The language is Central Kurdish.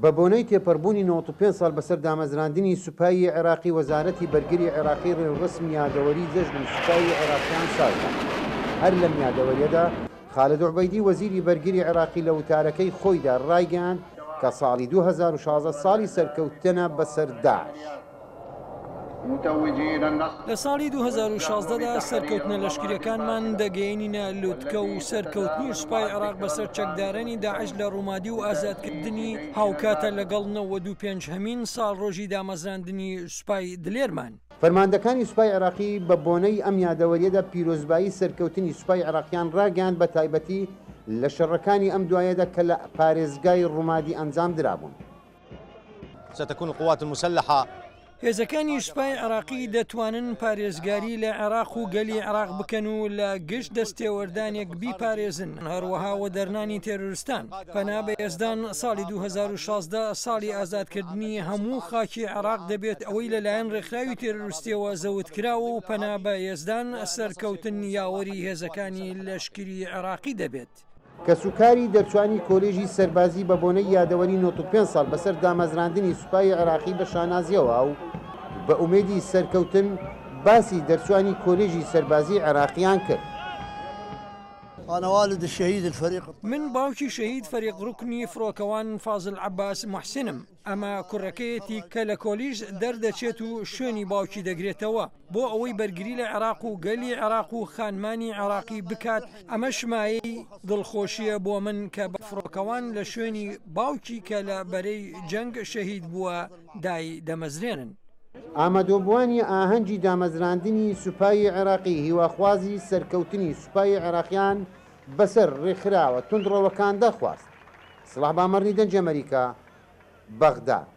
بە بۆنەی تێپەڕبوونی 95 ساڵ بەسەر دامەزراندنی سوپایی عێراقی وەزارەتی بەرگری عێراقی ڕێوەسمی یادەوەری جەژنی سوپایی عێراقیان ساردە. هەر لەم یادەوەریەدا خالد عوبەیدی وەزیری بەرگری عێراقی لە وتارەکەی خۆیدا ڕایگەیاند کە ساڵی 2016 ساڵی سەرکەوتنە بەسەر داعش. لە ساڵی 2016دا سەرکەوتنە لەشکریەکانمان دەگەیەنینە لوتکە و سەرکەوتنی سوپای عێراق بەسەر چەکدارانی داعش لە ڕوومادی و ئازادکردنی هاوکاتە لەگەڵ 95هەمین ساڵ ڕۆژی دامەزراندنی سوپای دلێرمان. فەرماندەکانی سوپای عێراقی بە بۆنەی ئەم یادەوەریەدا پیرۆزبایی سەرکەوتنی سوپای عێراقیان ڕاگەیاند بە تایبەتی لە شەڕەکانی ئەم دوایەدا کە لە پارێزگای ڕوومادی ئەنجام درابوون. ستكون القوات المسلحة هێزەکانی سوپای عێراقی دەتوانن پارێزگاری لە عێراق و گەلی عێراق بکەن و لە گشت دەستێوەردانێک بیپارێزن، هەروەها و دەرنانی تێرۆریستان. پەنا بە ێزدان ساڵی 2016 ساڵی ئازادکردنی هەموو خاکی عێراق دەبێت ئەوەی لەلایەن ڕێکخراوی تێرۆریستیەوە زەوتکراوە و پەنا بە ێزدان سەرکەوتن یاوەری هێزەکانی لەشکری عێراقی دەبێت. کە سوکاری دەرچوانی کۆلێژی سەربازی بە بۆنەی یادەوەری 95 ساڵ بەسەر دامەزراندنی سوپای عێراقی بە شانازیەوە و بە ئومێدی سەرکەوتن باسی دەرچوانی کۆلێژی سەربازی عێراقیان کرد. من باوکی شەهید فەریق ڕوکنی فڕۆکەوان فازل عەباس موحسینم. ئەمە کوڕەکەیەتی کە لە کۆلیژ دەردەچێت و شوێنی باوکی دەگرێتەوە بۆ ئەوەی بەرگری لە عێراق و گەلی عێراق و خانمانی عێراقی بکات. ئەمە شمایەی دڵخۆشیە بۆ من کە بە فڕۆکەوان لە شوێنی باوکی کە لە بەرەی جەنگ شەهید بووە دای دەمەزرێنن. ئامادۆبووانی ئاهەنگی دامەزراندنی سوپای عێراقی هیواخوازی سەرکەوتنی سوپای عێراقیان بەسەر ڕێکخراوە توندڕەوەکان دەخواست. سڵاح بامەڕنی دەنج ئەمریکا، بەغداد.